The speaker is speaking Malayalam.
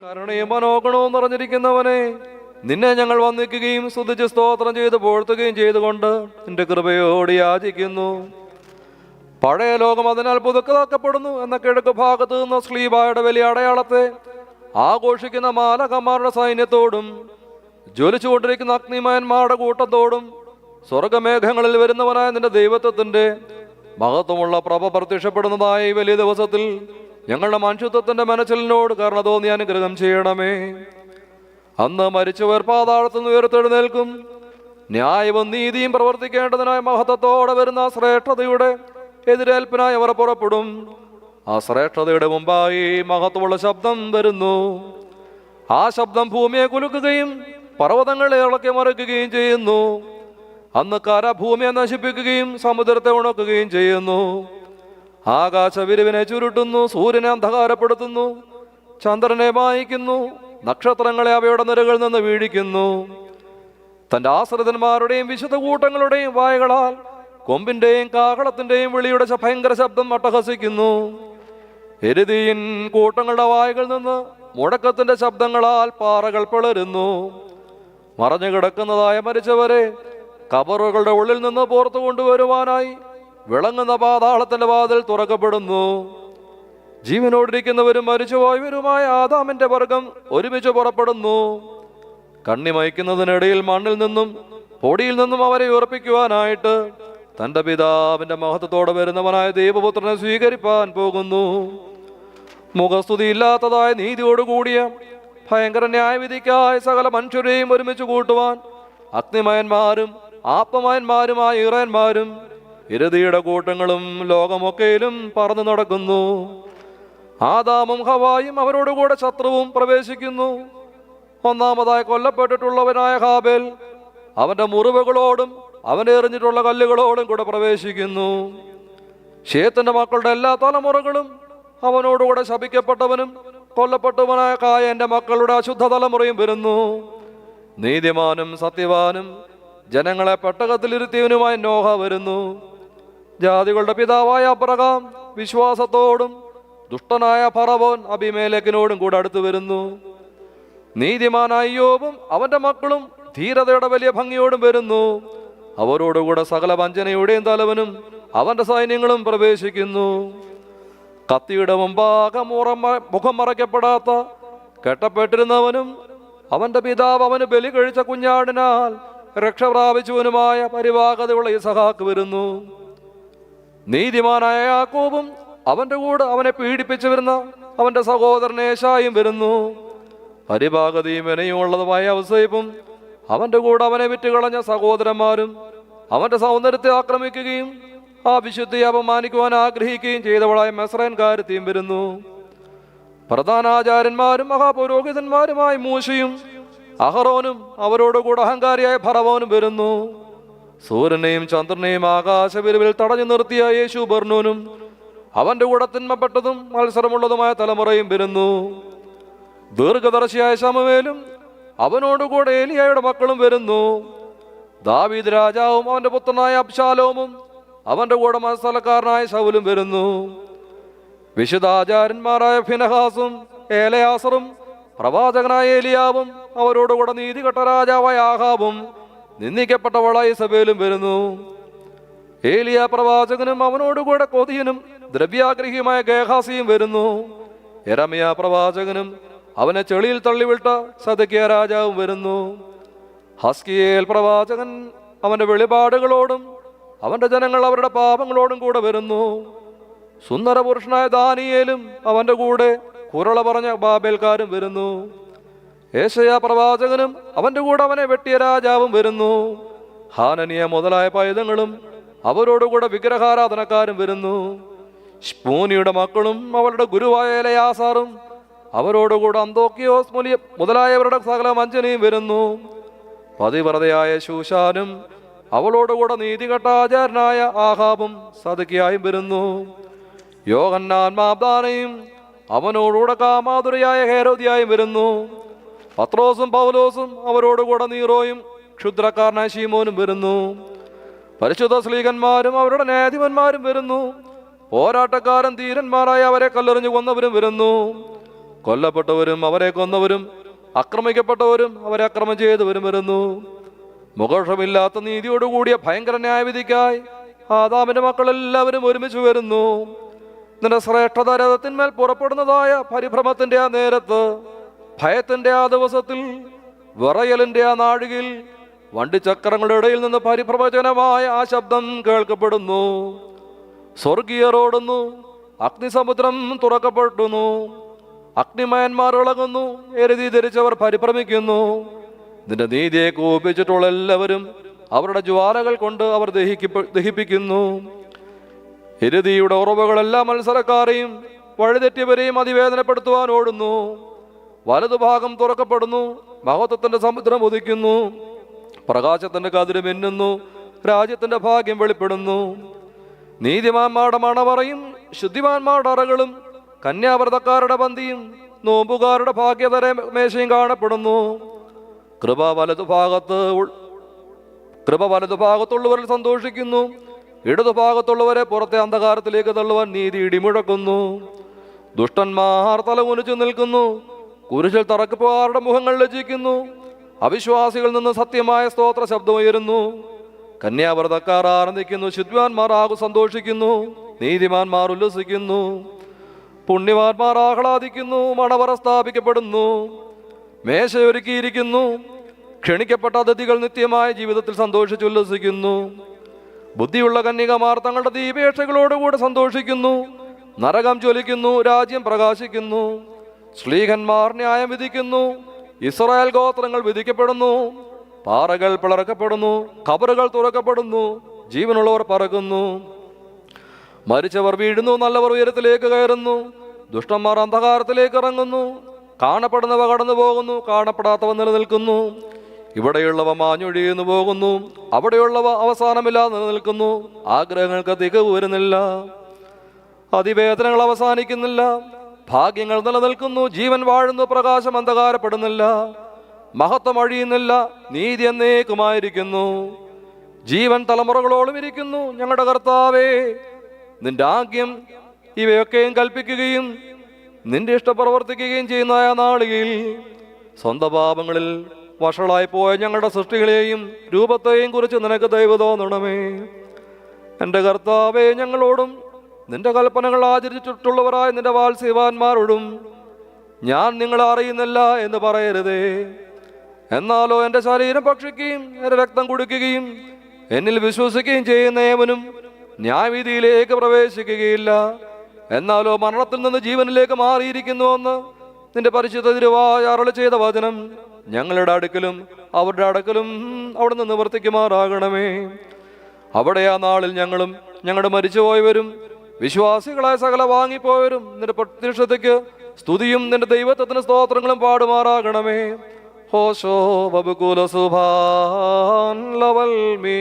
കരുണയും മനോഗുണവും നിറഞ്ഞിരിക്കുന്നവനെ, നിന്നെ ഞങ്ങൾ വന്ദിക്കുകയും സ്തുതിച്ച് സ്തോത്രം ചെയ്ത് പുകഴ്ത്തുകയും ചെയ്തുകൊണ്ട് നിന്റെ കൃപയോട് യാചിക്കുന്നു. പഴയ ലോകം അതിനാൽ പുതുക്കതാക്കപ്പെടുന്നു എന്ന കിഴക്ക് ഭാഗത്ത് നിന്ന് ശ്ലീബായുടെ വലിയ അടയാളത്തെ ആഘോഷിക്കുന്ന മാലകന്മാരുടെ സൈന്യത്തോടും ജ്വലിച്ചുകൊണ്ടിരിക്കുന്ന അഗ്നിമയന്മാരുടെ കൂട്ടത്തോടും സ്വർഗമേഘങ്ങളിൽ വരുന്നവനായ നിന്റെ ദൈവത്വത്തിന്റെ മഹത്വമുള്ള പ്രഭ പ്രത്യക്ഷപ്പെടുന്നതായ ഈ വലിയ ദിവസത്തിൽ ഞങ്ങളുടെ മനുഷ്യത്വത്തിന്റെ മനസ്സിലിനോട് കരുണ തോന്നി അനുഗ്രഹം ചെയ്യണമേ. അന്ന് മരിച്ചവർ പാതാളത്തിൽ നിന്ന് ഉയർത്തെഴുന്നേൽക്കും. ന്യായവും നീതിയും പ്രവർത്തിക്കേണ്ടതിനായ മഹത്വത്തോടെ വരുന്ന ശ്രേഷ്ഠതയുടെ എതിരേൽപ്പിനായി അവർ പുറപ്പെടും. ആ ശ്രേഷ്ഠതയുടെ മുമ്പായി മഹത്വമുള്ള ശബ്ദം വരുന്നു. ആ ശബ്ദം ഭൂമിയെ കുലുക്കുകയും പർവ്വതങ്ങളെ ഇളക്കി മറിക്കുകയും ചെയ്യുന്നു. അന്ന് കര ഭൂമിയെ നശിപ്പിക്കുകയും സമുദ്രത്തെ ഉണക്കുകയും ചെയ്യുന്നു. ആകാശവിരിവിനെ ചുരുട്ടുന്നു, സൂര്യനെ അന്ധകാരപ്പെടുത്തുന്നു, ചന്ദ്രനെ മായിക്കുന്നു, നക്ഷത്രങ്ങളെ അവയുടെ നിരകളിൽ നിന്ന് വീഴിക്കുന്നു. തന്റെ ആശ്രിതന്മാരുടെയും വിശുദ്ധ കൂട്ടങ്ങളുടെയും വായകളാൽ കൊമ്പിന്റെയും കാഹളത്തിന്റെയും വിളിയുടെ ഭയങ്കര ശബ്ദം അട്ടഹസിക്കുന്നു. എരുതിയിൻ കൂട്ടങ്ങളുടെ വായകളിൽ നിന്ന് മുഴക്കത്തിന്റെ ശബ്ദങ്ങളാൽ പാറകൾ പിളരുന്നു. മറഞ്ഞു കിടക്കുന്നതായ മരിച്ചവരെ കബറുകളുടെ ഉള്ളിൽ നിന്ന് പുറത്തു കൊണ്ടുവരുവാനായി വിളങ്ങുന്ന പാതാളത്തിന്റെ വാതിൽ തുറക്കപ്പെടുന്നു. ജീവനോടിരിക്കുന്നവരും മരിച്ചുപോയവരുമായ ആദാമിന്റെ വർഗം ഒരുമിച്ച് പുറപ്പെടുന്നു. കണ്ണിമയ്ക്കുന്നതിനിടയിൽ മണ്ണിൽ നിന്നും പൊടിയിൽ നിന്നും അവരെ ഉറപ്പിക്കുവാനായിട്ട് തന്റെ പിതാവിന്റെ മഹത്വത്തോടെ വരുന്നവനായ ദൈവപുത്രനെ സ്വീകരിപ്പാൻ പോകുന്നു. മുഖസ്തുതി ഇല്ലാത്തതായ നീതിയോടുകൂടിയ ഭയങ്കര ന്യായവിധിക്കായി സകല മനുഷ്യരെയും ഒരുമിച്ച് കൂട്ടുവാൻ അഗ്നിമയന്മാരും ആത്മമയന്മാരുമായ ഇറയന്മാരും ഇരതിയുടെ കൂട്ടങ്ങളും ലോകമൊക്കെയിലും പറന്നു നടക്കുന്നു. ആദാമും ഹവായും അവരോടുകൂടെ ശത്രുവും പ്രവേശിക്കുന്നു. ഒന്നാമതായി കൊല്ലപ്പെട്ടിട്ടുള്ളവനായ ഹാബേൽ അവന്റെ മുറിവുകളോടും അവനെ എറിഞ്ഞിട്ടുള്ള കല്ലുകളോടും കൂടെ പ്രവേശിക്കുന്നു. ശേത്തിന്റെ മക്കളുടെ എല്ലാ തലമുറകളും അവനോടുകൂടെ ശപിക്കപ്പെട്ടവനും കൊല്ലപ്പെട്ടവനായ കായന്റെ മക്കളുടെ അശുദ്ധ തലമുറയും വരുന്നു. നീതിമാനും സത്യവാനും ജനങ്ങളെ പെട്ടകത്തിലിരുത്തിയവനുമായി നോഹ വരുന്നു. ജാതികളുടെ പിതാവായ അബ്രഹാം വിശ്വാസത്തോടും ദുഷ്ടനായ ഫറവോൻ അബിമേലെക്കിനോടും കൂടെ അടുത്തു വരുന്നു. നീതിമാനായ യോബും അവന്റെ മക്കളും ധീരതയുടെ വലിയ ഭംഗിയോടും വരുന്നു. അവരോടുകൂടെ സകല വഞ്ചനയുടെയും തലവനും അവന്റെ സൈന്യങ്ങളും പ്രവേശിക്കുന്നു. കത്തിയുടെ മുമ്പാകെ മുഖം മറയ്ക്കപ്പെടാത്ത കെട്ടപ്പെട്ടിരുന്നവനും അവന്റെ പിതാവ് അവന് ബലി കഴിച്ച കുഞ്ഞാടിനാൽ രക്ഷ പ്രാപിച്ചവനുമായ പരിവാഹതയുള്ള ഇസഹാക്ക് വരുന്നു. നീതിമാനായ യാക്കോബും അവന്റെ കൂടെ അവനെ പീഡിപ്പിച്ചു വരുന്ന അവന്റെ സഹോദരൻ ഏശായും വരുന്നു. പരിഭാഗതയും വിനയുമുള്ളതുമായ ഔസേപ്പും അവന്റെ കൂടെ അവനെ വിറ്റുകളഞ്ഞ സഹോദരന്മാരും അവന്റെ സൗന്ദര്യത്തെ ആക്രമിക്കുകയും ആ വിശുദ്ധിയെ അപമാനിക്കുവാൻ ആഗ്രഹിക്കുകയും ചെയ്തവളായ മെസ്രയൻകാരത്തിയും വരുന്നു. പ്രധാനാചാര്യന്മാരും മഹാപുരോഹിതന്മാരുമായ മൂശയും അഹറോനും അവരോടുകൂടെ അഹങ്കാരിയായ ഫറവോനും വരുന്നു. സൂര്യനെയും ചന്ദ്രനെയും ആകാശവിരിവിൽ തടഞ്ഞു നിർത്തിയ യേശു ബർണൂനും അവന്റെ കൂടെ തിന്മപ്പെട്ടതും മത്സരമുള്ളതുമായ തലമുറയും വരുന്നു. ദീർഘദർശിയായ ശമൂവേലും അവനോടുകൂടെ ഏലിയായുടെ മക്കളും വരുന്നു. ദാവീദ് രാജാവും അവന്റെ പുത്രനായ അബ്ശാലോമും അവന്റെ കൂടെ മത്സരക്കാരനായ ശൗലും വരുന്നു. വിശുദ്ധാചാര്യന്മാരായ ഫിനഹാസും ഏലയാസറും പ്രവാചകനായ ഏലിയാവും അവരോടുകൂടെ നീതികെട്ട രാജാവായ ആഹാബും നിന്ദിക്കപ്പെട്ടവളായ ഇസബേലും വരുന്നു. ഏലിയ പ്രവാചകനും അവനോടുകൂടെ കൊതിയനും ദ്രവ്യാഗ്രഹിയുമായ ഗേഹാസിയും വരുന്നു. യെരമ്യാ പ്രവാചകനും അവനെ ചെളിയിൽ തള്ളിവിട്ട സദക്കിയ രാജാവും വരുന്നു. ഹസ്കിയേൽ പ്രവാചകൻ അവന്റെ വെളിപാടുകളോടും അവന്റെ ജനങ്ങൾ അവരുടെ പാപങ്ങളോടും കൂടെ വരുന്നു. സുന്ദര പുരുഷനായ ദാനിയേലും അവന്റെ കൂടെ കുരള പറഞ്ഞ ബാബേൽക്കാരും വരുന്നു. ഏശയ്യാ പ്രവാചകനും അവന്റെ കൂടെ അവനെ വെട്ടിയ രാജാവും വരുന്നു. ഹാനനിയ മുതലായ പൈതങ്ങളും അവരോടുകൂടെ വിഗ്രഹാരാധനക്കാരും വരുന്നു. സ്പൂനിയുടെ മക്കളും അവരുടെ ഗുരുവായ എലയാസാറും അവരോടുകൂടെ അന്തോക്കിയോസ് മുതലായവരുടെ സകല വഞ്ചനയും വരുന്നു. പതിവ്രതയായ ശൂശാനും അവളോടുകൂടെ നീതികെട്ട ആചാരനായ ആഹാബും സദക്കിയായും വരുന്നു. യോഹന്നാൻ മാബ്ദാനയും അവനോടുകൂടെ കാമാതുരയായ ഹേരോദിയായും വരുന്നു. പത്രോസും പൗലോസും അവരോടുകൂടെ നീറോയും ക്ഷുദ്രക്കാരനായ ശീമോനും വരുന്നു. പരിശുദ്ധ സ്ലീഹന്മാരും അവരുടെ ന്യായാധിപന്മാരും വരുന്നു. പോരാട്ടക്കാരൻ ധീരന്മാരായ അവരെ കല്ലെറിഞ്ഞു കൊന്നവരും വരുന്നു. കൊല്ലപ്പെട്ടവരും അവരെ കൊന്നവരും ആക്രമിക്കപ്പെട്ടവരും അവരെ അക്രമം ചെയ്തവരും വരുന്നു. മുഖക്ഷമില്ലാത്ത നീതിയോടുകൂടിയ ഭയങ്കര ന്യായവിധിക്കായി ആദാമിന്റെ മക്കളെല്ലാവരും ഒരുമിച്ച് വരുന്നു. നിന്റെ ശ്രേഷ്ഠത രഥത്തിന്മേൽ പുറപ്പെടുന്നതായ പരിഭ്രമത്തിന്റെ ആ നേരത്ത്, ഭയത്തിന്റെ ആ ദിവസത്തിൽ, വിറയലിന്റെ ആ നാഴികയിൽ വണ്ടിച്ചക്രങ്ങളുടെ ഇടയിൽ നിന്ന് പരിഭ്രമജനമായ ആ ശബ്ദം കേൾക്കപ്പെടുന്നു. സ്വർഗീയർ ഓടുന്നു, അഗ്നിസമുദ്രം തുറക്കപ്പെടുന്നു, അഗ്നിമയന്മാർ ഇളകുന്നു, എരുതി ധരിച്ചവർ പരിഭ്രമിക്കുന്നു. നിന്റെ നീതിയെ കോപിച്ചിട്ടുള്ള എല്ലാവരും അവരുടെ ജ്വാലകൾ കൊണ്ട് അവർ ദഹിപ്പിക്കുന്നു. എരുതിയുടെ ഉറവുകളെല്ലാം മത്സരക്കാരെയും വഴിതെറ്റിയവരെയും അതിവേദനപ്പെടുത്തുവാൻ ഓടുന്നു. വലതുഭാഗം തുറക്കപ്പെടുന്നു, മഹത്വത്തിന്റെ സമുദ്രം ഉദിക്കുന്നു, പ്രകാശത്തിന്റെ കതിര് മിന്നുന്നു, രാജ്യത്തിന്റെ ഭാഗ്യം വെളിപ്പെടുന്നു. നീതിമാന്മാരുടെ മണവറയും ശുദ്ധിമാന്മാരുടെ അറകളും കന്യാവ്രതക്കാരുടെ പന്തിയും നോമ്പുകാരുടെ ഭാഗ്യതര മേശയും കാണപ്പെടുന്നു. കൃപ വലതുഭാഗത്തുള്ളവരിൽ സന്തോഷിക്കുന്നു, ഇടതുഭാഗത്തുള്ളവരെ പുറത്തെ അന്ധകാരത്തിലേക്ക് തള്ളുവാൻ നീതി ഇടിമുഴക്കുന്നു. ദുഷ്ടന്മാർ തലകുനിച്ചു നിൽക്കുന്നു, കുരിശിൽ തറക്കപ്പുകാരുടെ മുഖങ്ങൾ ലജ്ജിക്കുന്നു. അവിശ്വാസികളിൽ നിന്ന് സത്യമായ സ്തോത്ര ശബ്ദം ഉയരുന്നു. കന്യാവ്രതക്കാർ ആനന്ദിക്കുന്നു, ശുദ്ധിമാന്മാർ സന്തോഷിക്കുന്നു, നീതിമാന്മാർ ഉല്ലസിക്കുന്നു, പുണ്യവാന്മാർ ആഹ്ലാദിക്കുന്നു. മണവറ സ്ഥാപിക്കപ്പെടുന്നു, മേശയൊരുക്കിയിരിക്കുന്നു. ക്ഷണിക്കപ്പെട്ട അതിഥികൾ നിത്യമായ ജീവിതത്തിൽ സന്തോഷിച്ചുല്ലസിക്കുന്നു. ബുദ്ധിയുള്ള കന്യകമാർ തങ്ങളുടെ ദീപേക്ഷകളോടുകൂടെ സന്തോഷിക്കുന്നു. നരകം ജ്വലിക്കുന്നു, രാജ്യം പ്രകാശിക്കുന്നു. ശ്ലീഹന്മാർ ന്യായം വിധിക്കുന്നു, ഇസ്രായേൽ ഗോത്രങ്ങൾ വിധിക്കപ്പെടുന്നു. പാറകൾ പിളർക്കപ്പെടുന്നു, ഖബറുകൾ തുറക്കപ്പെടുന്നു, ജീവനുള്ളവർ പറക്കുന്നു. മരിച്ചവർ വീഴുന്നു, നല്ലവർ ഉയരത്തിലേക്ക് കയറുന്നു. ദുഷ്ടന്മാർ അന്ധകാരത്തിലേക്ക് ഇറങ്ങുന്നു. കാണപ്പെടുന്നവ കടന്നു പോകുന്നു, കാണപ്പെടാത്തവ നിലനിൽക്കുന്നു. ഇവിടെയുള്ളവ മാഞ്ഞൊഴിയുന്നു പോകുന്നു, അവിടെയുള്ളവ അവസാനമില്ലാതെ നിലനിൽക്കുന്നു. ആഗ്രഹങ്ങൾക്ക് തികവ് വരുന്നില്ല, അതിവേദനകൾ അവസാനിക്കുന്നില്ല. ഭാഗ്യങ്ങൾ നിലനിൽക്കുന്നു, ജീവൻ വാഴുന്നു, പ്രകാശം അന്ധകാരപ്പെടുന്നില്ല. മഹത്വം അഴിയുന്നില്ല, നീതി എന്നേക്കുമായിരിക്കുന്നു. ജീവൻ തലമുറകളോളം ഇരിക്കുന്നു. ഞങ്ങളുടെ കർത്താവേ, നിന്റെ ആജ്ഞം ഇവയൊക്കെയും കൽപ്പിക്കുകയും നിന്റെ ഇഷ്ടം പ്രവർത്തിക്കുകയും ചെയ്യുന്ന ആ നാളികയിൽ സ്വന്തം പാപങ്ങളിൽ വഷളായി പോയ ഞങ്ങളുടെ സൃഷ്ടികളെയും രൂപത്തെയും കുറിച്ച് നിനക്ക് ദയവ് തോന്നണമേ. എൻ്റെ കർത്താവേ, ഞങ്ങളോടും നിന്റെ കൽപ്പനകൾ ആചരിച്ചിട്ടുള്ളവരായ നിന്റെ വാത്സല്യവാന്മാരോടും ഞാൻ നിങ്ങളെ അറിയുന്നില്ല എന്ന് പറയരുതേ. എന്നാലോ എൻ്റെ ശരീരം ഭക്ഷിക്കുകയും എൻ്റെ രക്തം കുടിക്കുകയും എന്നിൽ വിശ്വസിക്കുകയും ചെയ്യുന്ന ഏവനും ന്യായവിധിയിലേക്ക് പ്രവേശിക്കുകയില്ല. എന്നാലോ മരണത്തിൽ നിന്ന് ജീവനിലേക്ക് മാറിയിരിക്കുന്നുവെന്ന് നിന്റെ പരിശുദ്ധ തിരുവായ അരുളി ചെയ്ത വചനം ഞങ്ങളുടെ അടുക്കലും അവരുടെ അടുക്കലും അവിടെ നിന്ന് നിവർത്തിക്കുമാറാകണമേ. അവിടെ ആ നാളിൽ ഞങ്ങളും ഞങ്ങളുടെ മരിച്ചുപോയവരും വിശ്വാസികളായ സകല വാങ്ങിപ്പോയവരും നിന്റെ പ്രത്യക്ഷതയ്ക്ക് സ്തുതിയും നിന്റെ ദൈവത്വത്തിന് സ്തോത്രങ്ങളും പാടുമാറാകണമേ. ഹോശോ ബബുകുല സുഭാൻ ലവൽ മീ.